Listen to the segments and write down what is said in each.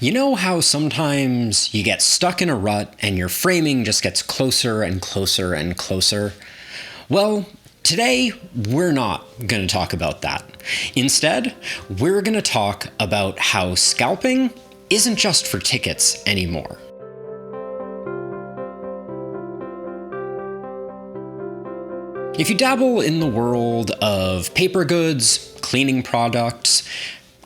You know how sometimes you get stuck in a rut and your framing just gets closer and closer and closer? Well, today we're not going to talk about that. Instead, we're going to talk about how scalping isn't just for tickets anymore. If you dabble in the world of paper goods, cleaning products,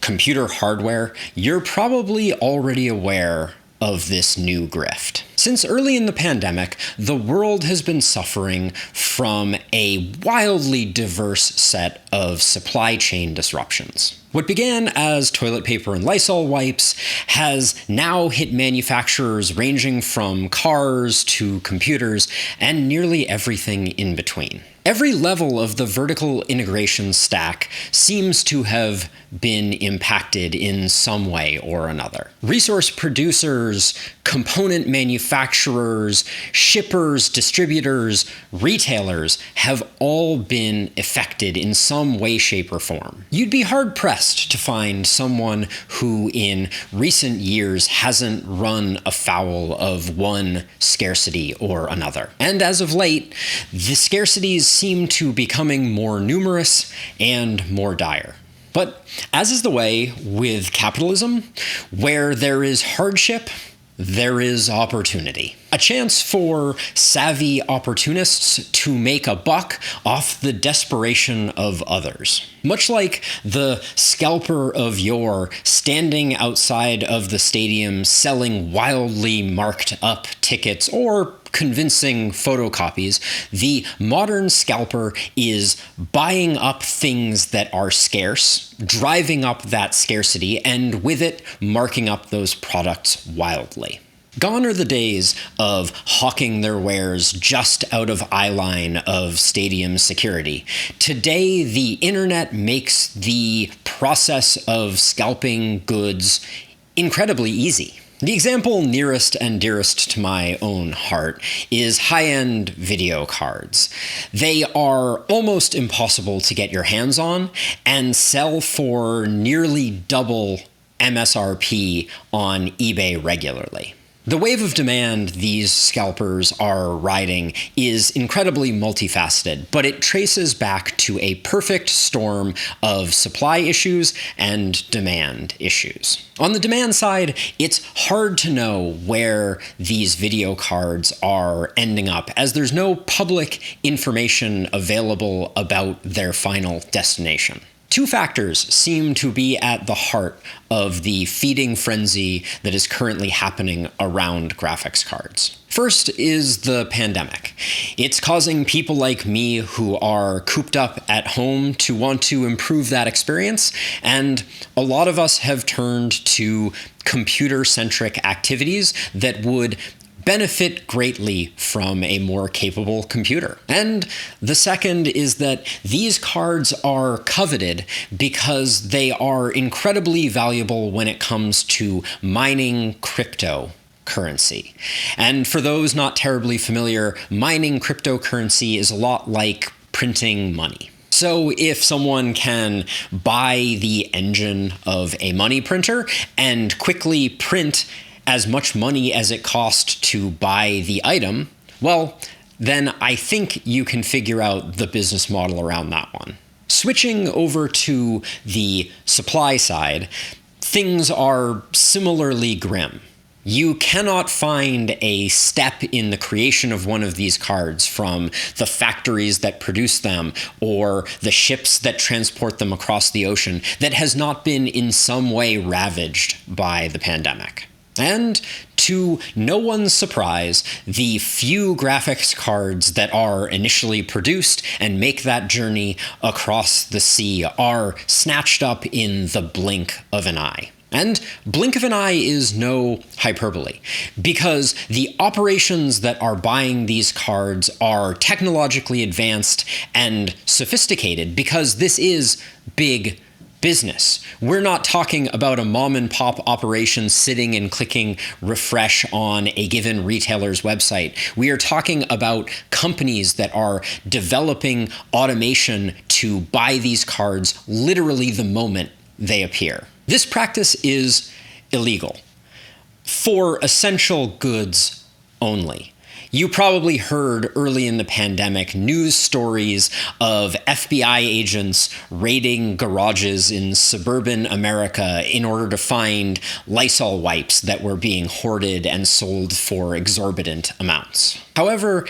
computer hardware, you're probably already aware of this new grift. Since early in the pandemic, the world has been suffering from a wildly diverse set of supply chain disruptions. What began as toilet paper and Lysol wipes has now hit manufacturers ranging from cars to computers and nearly everything in between. Every level of the vertical integration stack seems to have been impacted in some way or another. Resource producers, component manufacturers, shippers, distributors, retailers have all been affected in some way, shape, or form. You'd be hard-pressed to find someone who in recent years hasn't run afoul of one scarcity or another. And as of late, the scarcities seem to be becoming more numerous and more dire. But as is the way with capitalism, where there is hardship, there is opportunity. A chance for savvy opportunists to make a buck off the desperation of others. Much like the scalper of yore standing outside of the stadium selling wildly marked up tickets or convincing photocopies, the modern scalper is buying up things that are scarce, driving up that scarcity, and with it, marking up those products wildly. Gone are the days of hawking their wares just out of eyeline of stadium security. Today, the internet makes the process of scalping goods incredibly easy. The example nearest and dearest to my own heart is high-end video cards. They are almost impossible to get your hands on and sell for nearly double MSRP on eBay regularly. The wave of demand these scalpers are riding is incredibly multifaceted, but it traces back to a perfect storm of supply issues and demand issues. On the demand side, it's hard to know where these video cards are ending up, as there's no public information available about their final destination. Two factors seem to be at the heart of the feeding frenzy that is currently happening around graphics cards. First is the pandemic. It's causing people like me who are cooped up at home to want to improve that experience, and a lot of us have turned to computer-centric activities that would benefit greatly from a more capable computer. And the second is that these cards are coveted because they are incredibly valuable when it comes to mining cryptocurrency. And for those not terribly familiar, mining cryptocurrency is a lot like printing money. So if someone can buy the engine of a money printer and quickly print as much money as it cost to buy the item, well, then I think you can figure out the business model around that one. Switching over to the supply side, things are similarly grim. You cannot find a step in the creation of one of these cards, from the factories that produce them or the ships that transport them across the ocean, that has not been in some way ravaged by the pandemic. And to no one's surprise, the few graphics cards that are initially produced and make that journey across the sea are snatched up in the blink of an eye. And blink of an eye is no hyperbole, because the operations that are buying these cards are technologically advanced and sophisticated, because this is big business. We're not talking about a mom and pop operation sitting and clicking refresh on a given retailer's website. We are talking about companies that are developing automation to buy these cards literally the moment they appear. This practice is illegal. for essential goods only. You probably heard early in the pandemic news stories of FBI agents raiding garages in suburban America in order to find Lysol wipes that were being hoarded and sold for exorbitant amounts. However,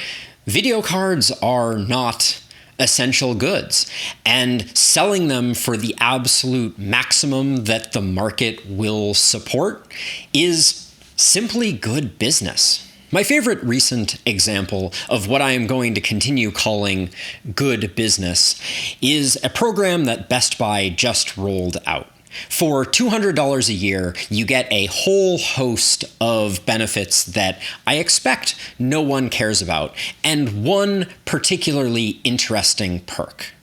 video cards are not essential goods, and selling them for the absolute maximum that the market will support is simply good business. My favorite recent example of what I am going to continue calling good business is a program that Best Buy just rolled out. For $200 a year, you get a whole host of benefits that I expect no one cares about, and one particularly interesting perk.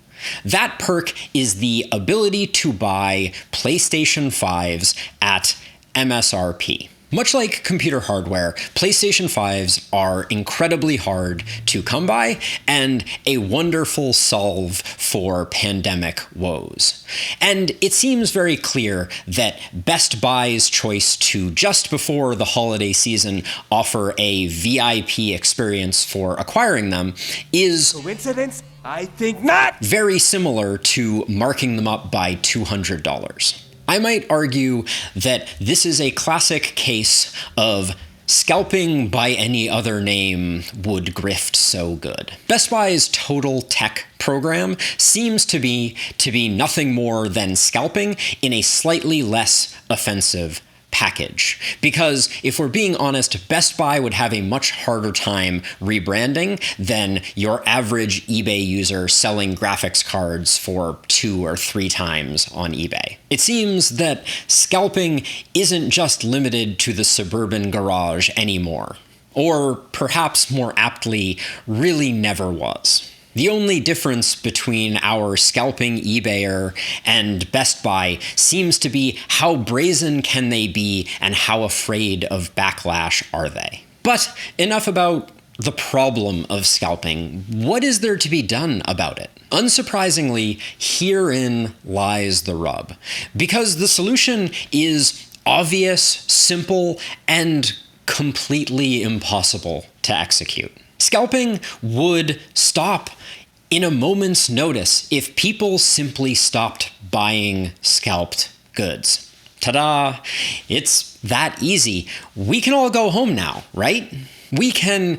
That perk is the ability to buy PlayStation 5s at MSRP. Much like computer hardware, PlayStation 5s are incredibly hard to come by and a wonderful solve for pandemic woes. And it seems very clear that Best Buy's choice to, just before the holiday season, offer a VIP experience for acquiring them is coincidence? I think not! Very similar to marking them up by $200. I might argue that this is a classic case of scalping by any other name would grift so good. Best Buy's Total Tech program seems to be nothing more than scalping in a slightly less offensive package. Because if we're being honest, Best Buy would have a much harder time rebranding than your average eBay user selling graphics cards for 2 or 3 times on eBay. It seems that scalping isn't just limited to the suburban garage anymore, or perhaps more aptly, really never was. The only difference between our scalping eBayer and Best Buy seems to be how brazen can they be and how afraid of backlash are they. But enough about the problem of scalping. What is there to be done about it? Unsurprisingly, herein lies the rub. Because the solution is obvious, simple, and completely impossible to execute. Scalping would stop in a moment's notice if people simply stopped buying scalped goods. Ta-da! It's that easy. We can all go home now, right? We can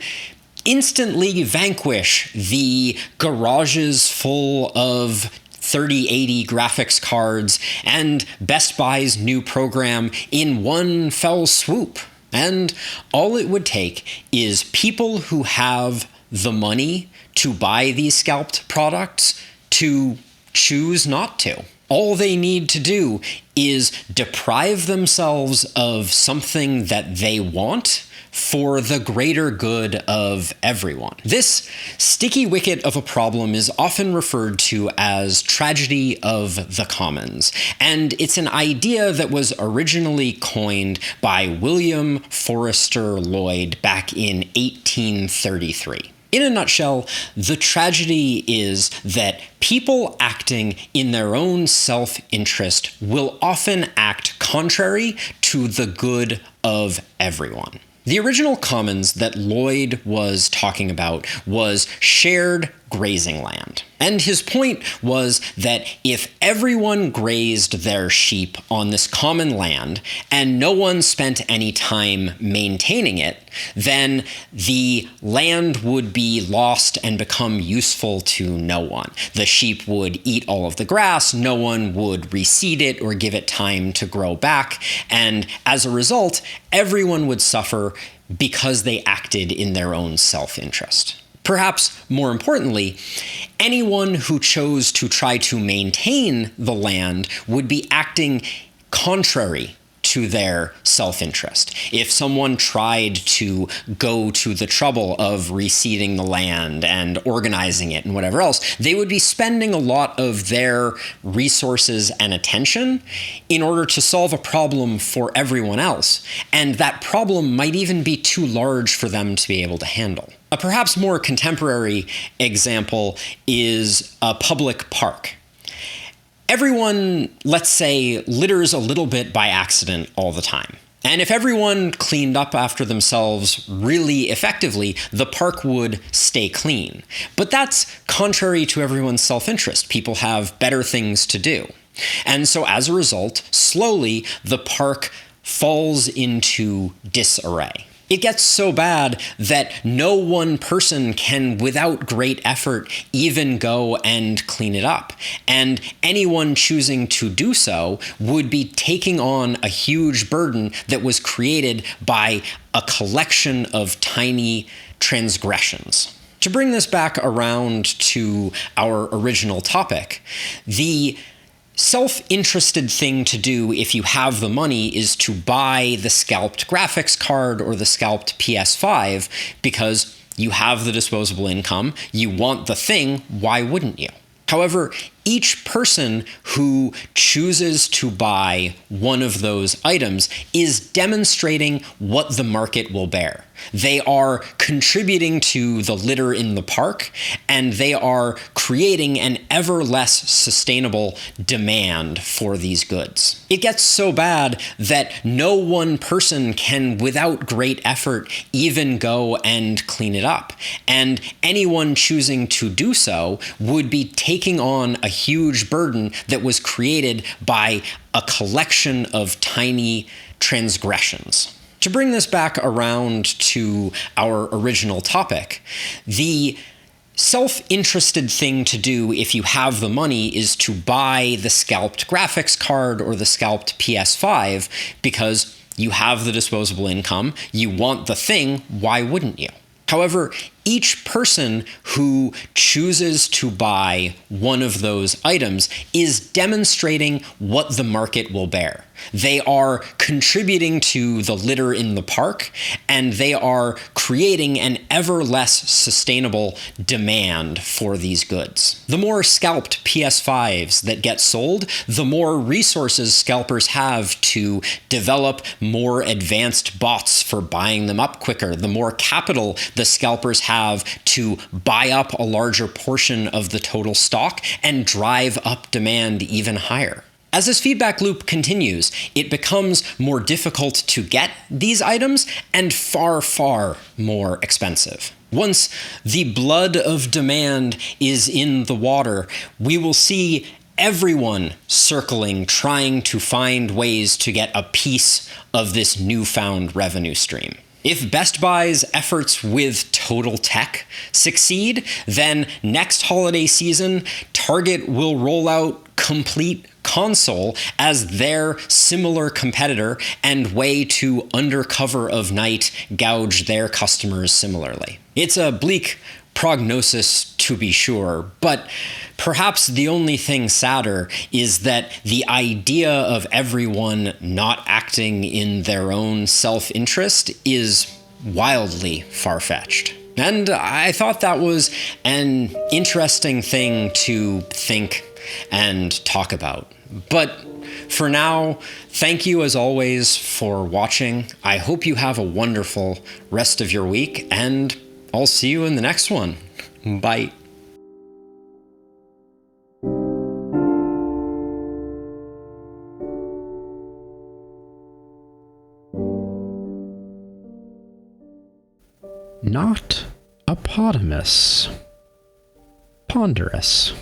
instantly vanquish the garages full of 3080 graphics cards and Best Buy's new program in one fell swoop. And all it would take is people who have the money to buy these scalped products to choose not to. All they need to do is deprive themselves of something that they want for the greater good of everyone. This sticky wicket of a problem is often referred to as tragedy of the commons, and it's an idea that was originally coined by William Forrester Lloyd back in 1833. In a nutshell, the tragedy is that people acting in their own self-interest will often act contrary to the good of everyone. The original commons that Lloyd was talking about was shared grazing land. And his point was that if everyone grazed their sheep on this common land and no one spent any time maintaining it, then the land would be lost and become useful to no one. The sheep would eat all of the grass, no one would reseed it or give it time to grow back, and as a result, everyone would suffer because they acted in their own self-interest. Perhaps more importantly, anyone who chose to try to maintain the land would be acting contrary to their self-interest. If someone tried to go to the trouble of reseeding the land and organizing it and whatever else, they would be spending a lot of their resources and attention in order to solve a problem for everyone else. And that problem might even be too large for them to be able to handle. A perhaps more contemporary example is a public park. Everyone, let's say, litters a little bit by accident all the time. And if everyone cleaned up after themselves really effectively, the park would stay clean. But that's contrary to everyone's self-interest. People have better things to do. And so as a result, slowly, the park falls into disarray. It gets so bad that no one person can, without great effort, even go and clean it up. And anyone choosing to do so would be taking on a huge burden that was created by a collection of tiny transgressions. To bring this back around to our original topic, the self-interested thing to do if you have the money is to buy the scalped graphics card or the scalped PS5 because you have the disposable income, you want the thing, why wouldn't you? However, each person who chooses to buy one of those items is demonstrating what the market will bear. They are contributing to the litter in the park, and they are creating an ever less sustainable demand for these goods. It gets so bad that no one person can, without great effort, even go and clean it up. And anyone choosing to do so would be taking on a huge burden that was created by a collection of tiny transgressions. To bring this back around to our original topic, the self-interested thing to do if you have the money is to buy the scalped graphics card or the scalped PS5 because you have the disposable income, you want the thing, why wouldn't you? However, each person who chooses to buy one of those items is demonstrating what the market will bear. They are contributing to the litter in the park, and they are creating an ever less sustainable demand for these goods. The more scalped PS5s that get sold, the more resources scalpers have to develop more advanced bots for buying them up quicker, the more capital the scalpers have to buy up a larger portion of the total stock and drive up demand even higher. As this feedback loop continues, it becomes more difficult to get these items and far, far more expensive. Once the blood of demand is in the water, we will see everyone circling, trying to find ways to get a piece of this newfound revenue stream. If Best Buy's efforts with Total Tech succeed, then next holiday season, Target will roll out Complete Console as their similar competitor and way to, under cover of night, gouge their customers similarly. It's a bleak prognosis to be sure, but perhaps the only thing sadder is that the idea of everyone not acting in their own self-interest is wildly far-fetched. And I thought that was an interesting thing to think and talk about. But for now, thank you as always for watching. I hope you have a wonderful rest of your week, and I'll see you in the next one. Bye. Not a potamus. Ponderous.